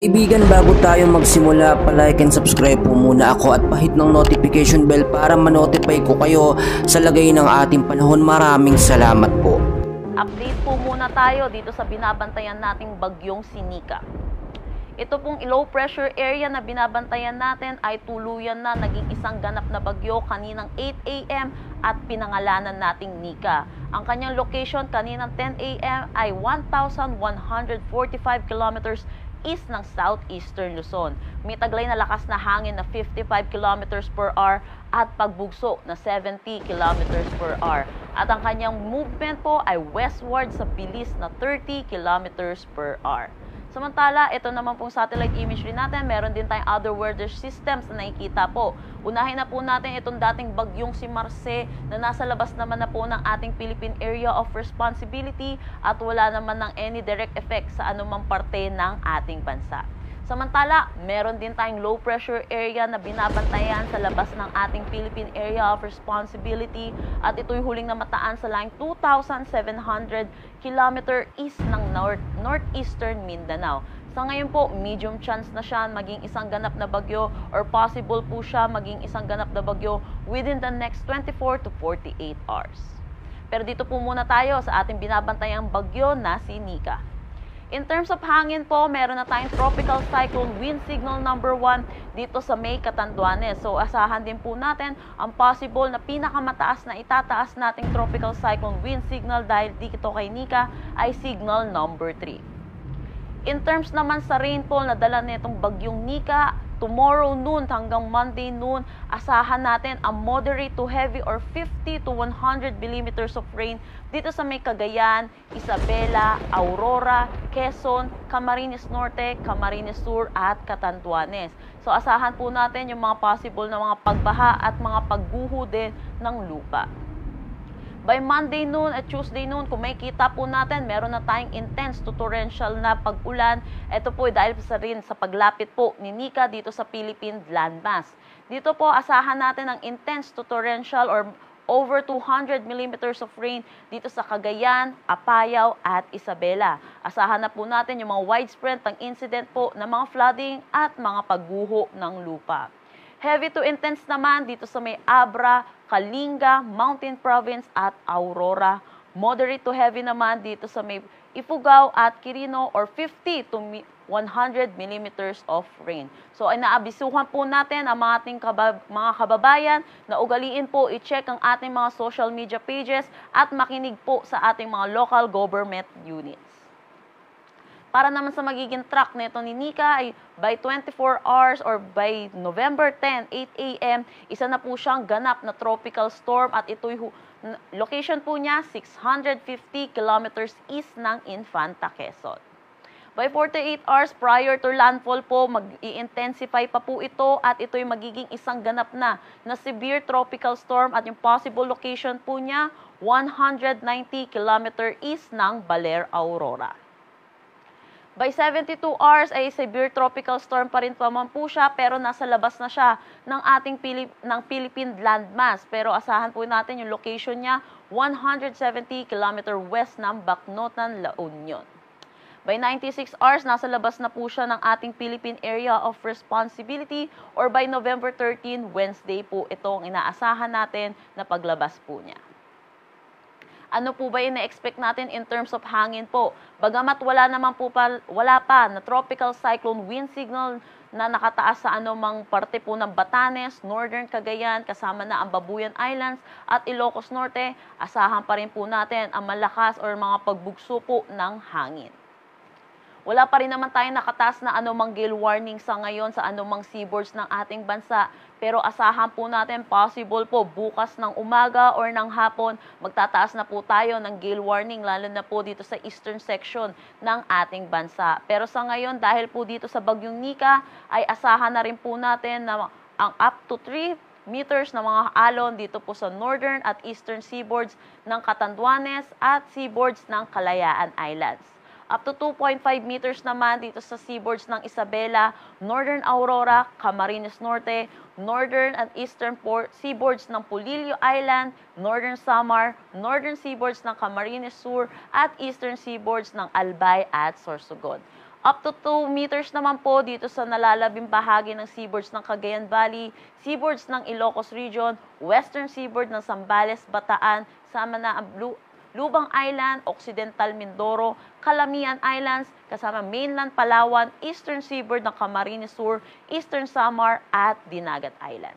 Kaibigan, bago tayo magsimula, palike and subscribe po muna ako at pahit ng notification bell para ma-notify ko kayo sa lagay ng ating panahon. Maraming salamat po. Update po muna tayo dito sa binabantayan nating bagyong si Nika. Ito pong low pressure area na binabantayan natin ay tuluyan na naging isang ganap na bagyo kaninang 8 a.m. at pinangalanan nating Nika. Ang kanyang location kaninang 10 a.m. ay 1,145 kilometers east ng southeastern Luzon. May taglay na lakas na hangin na 55 kilometers per hour at pagbugso na 70 kilometers per hour. At ang kanyang movement po ay westward sa bilis na 30 kilometers per hour. Samantala, ito naman pong satellite imagery natin, meron din tayong other weather systems na nakikita po. Unahin na po natin itong dating bagyong si Marce na nasa labas naman na po ng ating Philippine Area of Responsibility at wala naman ng any direct effect sa anumang parte ng ating bansa. Samantala, meron din tayong low pressure area na binabantayan sa labas ng ating Philippine Area of Responsibility at ito'y huling namataan sa line 2,700 km east ng northeastern Mindanao. Sa ngayon po, medium chance na siya maging isang ganap na bagyo or possible po siya maging isang ganap na bagyo within the next 24 to 48 hours. Pero dito po muna tayo sa ating binabantayang bagyo na si Nika. In terms of hangin po, meron na tayong tropical cyclone wind signal number 1 dito sa May Catanduanes. So asahan din po natin ang possible na pinakamataas na itataas nating tropical cyclone wind signal dahil dito kay Nika ay signal number 3. In terms naman sa rainfall na dala nitong bagyong Nika, tomorrow noon hanggang Monday noon, asahan natin ang moderate to heavy or 50 to 100 millimeters of rain dito sa may Cagayan, Isabela, Aurora, Quezon, Camarines Norte, Camarines Sur at Catanduanes. So asahan po natin yung mga possible na mga pagbaha at mga pagguho din ng lupa. By Monday noon at Tuesday noon, kung makikita po natin, meron na tayong intense to torrential na pag-ulan. Ito po dahil sa paglapit po ni Nika dito sa Philippine landmass. Dito po asahan natin ang intense to torrential or over 200 millimeters of rain dito sa Cagayan, Apayao at Isabela. Asahan na po natin yung mga widespread ng incident po ng mga flooding at mga pagguho ng lupa. Heavy to intense naman dito sa may Abra, Kalinga, Mountain Province at Aurora. Moderate to heavy naman dito sa may Ifugao at Quirino or 50 to 100 millimeters of rain. So ay naabisuhan po natin ang mga kababayan na ugaliin po i-check ang ating mga social media pages at makinig po sa ating mga local government units. Para naman sa magiging track nito ni Nika ay by 24 hours or by November 10, 8 a.m., isa na po siyang ganap na tropical storm at ito'y location po niya 650 kilometers east ng Infanta, Quezon. By 48 hours prior to landfall po, mag-i-intensify pa po ito at ito'y magiging isang ganap na severe tropical storm at yung possible location po niya 190 km east ng Baler, Aurora. By 72 hours ay severe tropical storm pa rin naman po siya pero nasa labas na siya ng ating Philippine landmass. Pero asahan po natin yung location niya 170 km west ng Bacnotan, La Union. By 96 hours, nasa labas na po siya ng ating Philippine Area of Responsibility or by November 13, Wednesday po itong inaasahan natin na paglabas po niya. Ano po ba yung na-expect natin in terms of hangin po? Bagamat wala pa na tropical cyclone wind signal na nakataas sa anumang parte po ng Batanes, Northern Cagayan, kasama na ang Babuyan Islands at Ilocos Norte, asahan pa rin po natin ang malakas or mga pagbugso po ng hangin. Wala pa rin naman tayong nakataas na anumang gale warning sa ngayon sa anumang seaboards ng ating bansa. Pero asahan po natin possible po bukas ng umaga or ng hapon magtataas na po tayo ng gale warning lalo na po dito sa eastern section ng ating bansa. Pero sa ngayon dahil po dito sa bagyong Nika ay asahan na rin po natin na ang up to 3 meters na mga alon dito po sa northern at eastern seaboards ng Catanduanes at seaboards ng Kalayaan Islands. Up to 2.5 meters naman dito sa seaboards ng Isabela, Northern Aurora, Camarines Norte, Northern and Eastern seaboards ng Polillo Island, Northern Samar, Northern seaboards ng Camarines Sur, at Eastern seaboards ng Albay at Sorsogon. Up to 2 meters naman po dito sa nalalabing bahagi ng seaboards ng Cagayan Valley, seaboards ng Ilocos Region, western seaboard ng Zambales, Bataan, sama na ang Lubang Island, Occidental Mindoro, Calamian Islands, kasama mainland Palawan, eastern seaboard ng Camarines Sur, eastern Samar at Dinagat Island.